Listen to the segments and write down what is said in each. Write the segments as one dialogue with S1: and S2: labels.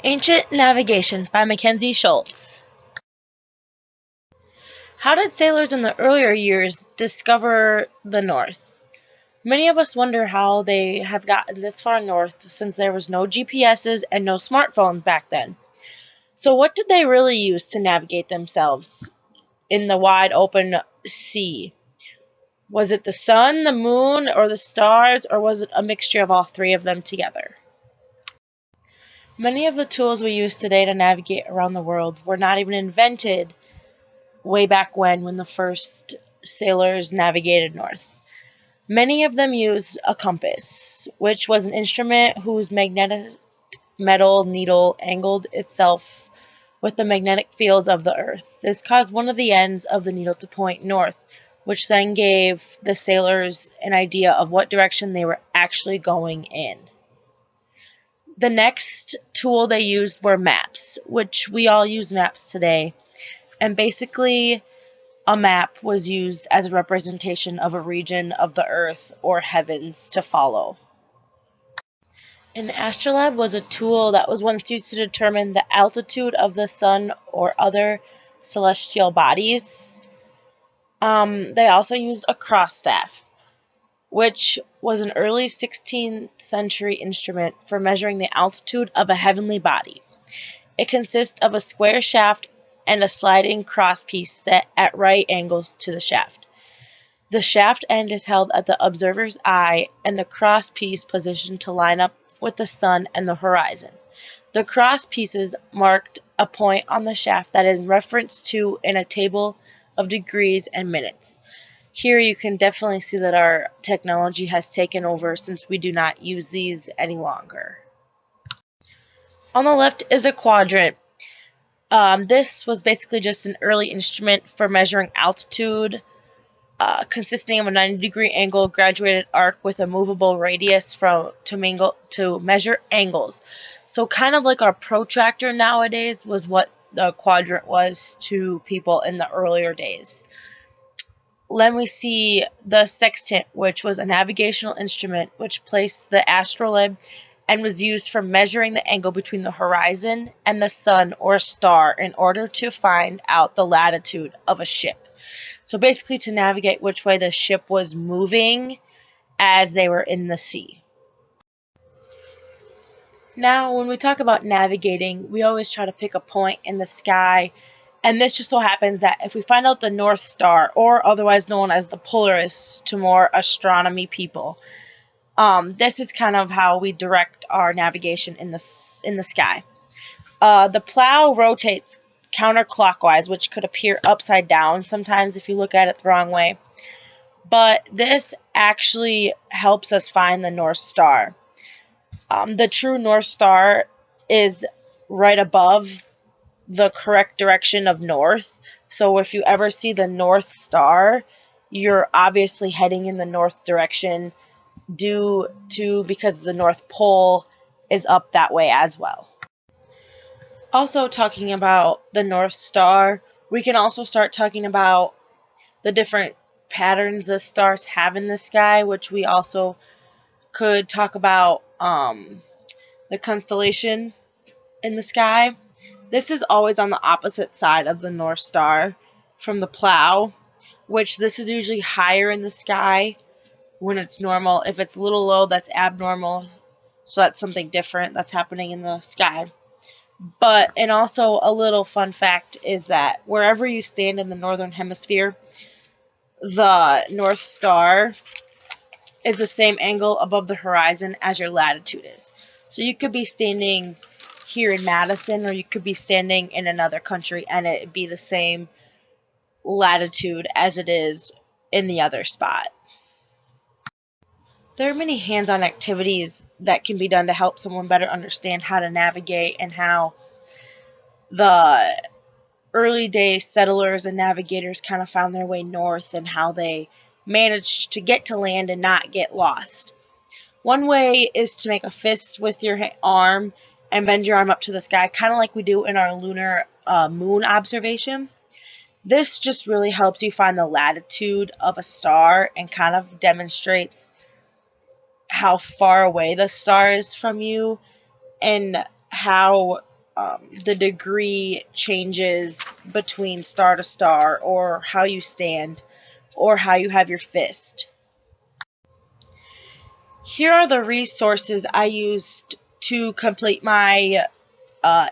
S1: Ancient Navigation by Mackenzie Schultz. How did sailors in the earlier years discover the North? Many of us wonder how they have gotten this far north since there was no GPSs and no smartphones back then. So what did they really use to navigate themselves in the wide open sea? Was it the sun, the moon, or the stars, or was it a mixture of all three of them together? Many of the tools we use today to navigate around the world were not even invented way back when the first sailors navigated north. Many of them used a compass, which was an instrument whose magnetic metal needle angled itself with the magnetic fields of the earth. This caused one of the ends of the needle to point north, which then gave the sailors an idea of what direction they were actually going in. The next tool they used were maps, which we all use maps today. And basically, a map was used as a representation of a region of the earth or heavens to follow. An astrolabe was a tool that was once used to determine the altitude of the sun or other celestial bodies. They also used a cross staff, which was an early 16th century instrument for measuring the altitude of a heavenly body. It consists of a square shaft and a sliding crosspiece set at right angles to the shaft. The shaft end is held at the observer's eye and the crosspiece positioned to line up with the sun and the horizon. The crosspieces marked a point on the shaft that is referenced to in a table of degrees and minutes. Here you can definitely see that our technology has taken over since we do not use these any longer. On the left is a quadrant. This was basically just an early instrument for measuring altitude, consisting of a 90-degree angle graduated arc with a movable radius to measure angles. So kind of like our protractor nowadays was what the quadrant was to people in the earlier days. Then we see the sextant, which was a navigational instrument which placed the astrolabe and was used for measuring the angle between the horizon and the sun or star in order to find out the latitude of a ship. So basically to navigate which way the ship was moving as they were in the sea. Now, when we talk about navigating, we always try to pick a point in the sky, and this just so happens that if we find out the North Star, or otherwise known as the Polaris to more astronomy people, this is kind of how we direct our navigation in the sky. The plow rotates counterclockwise, which could appear upside down sometimes if you look at it the wrong way. But this actually helps us find the North Star. The true North Star is right above the correct direction of north. So if you ever see the North Star, you're obviously heading in the north direction because the North Pole is up that way as well. Also talking about the North Star, we can also start talking about the different patterns the stars have in the sky, which we also could talk about the constellation in the sky. This is always on the opposite side of the North Star from the plow, which this is usually higher in the sky when it's normal. If it's a little low, that's abnormal. So that's something different that's happening in the sky. And also a little fun fact is that wherever you stand in the northern hemisphere, the North Star is the same angle above the horizon as your latitude is. So you could be standing here in Madison, or you could be standing in another country, and it'd be the same latitude as it is in the other spot. There are many hands-on activities that can be done to help someone better understand how to navigate and how the early day settlers and navigators kind of found their way north and how they managed to get to land and not get lost. One way is to make a fist with your arm and bend your arm up to the sky, kind of like we do in our lunar moon observation. This just really helps you find the latitude of a star and kind of demonstrates how far away the star is from you and how the degree changes between star to star, or how you stand, or how you have your fist. Here are the resources I used to complete my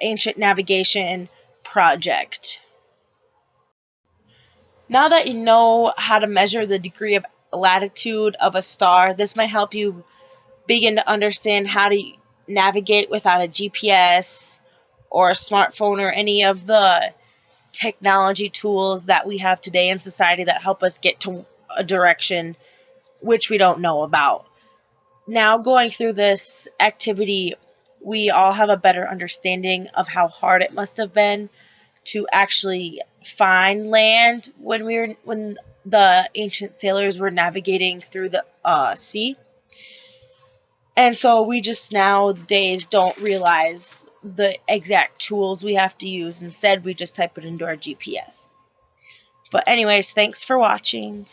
S1: ancient navigation project. Now that you know how to measure the degree of latitude of a star, this might help you begin to understand how to navigate without a GPS or a smartphone or any of the technology tools that we have today in society that help us get to a direction which we don't know about. Now, going through this activity, we all have a better understanding of how hard it must have been to actually find land when the ancient sailors were navigating through the sea. And so we just nowadays don't realize the exact tools we have to use. Instead, we just type it into our GPS. But anyways, thanks for watching.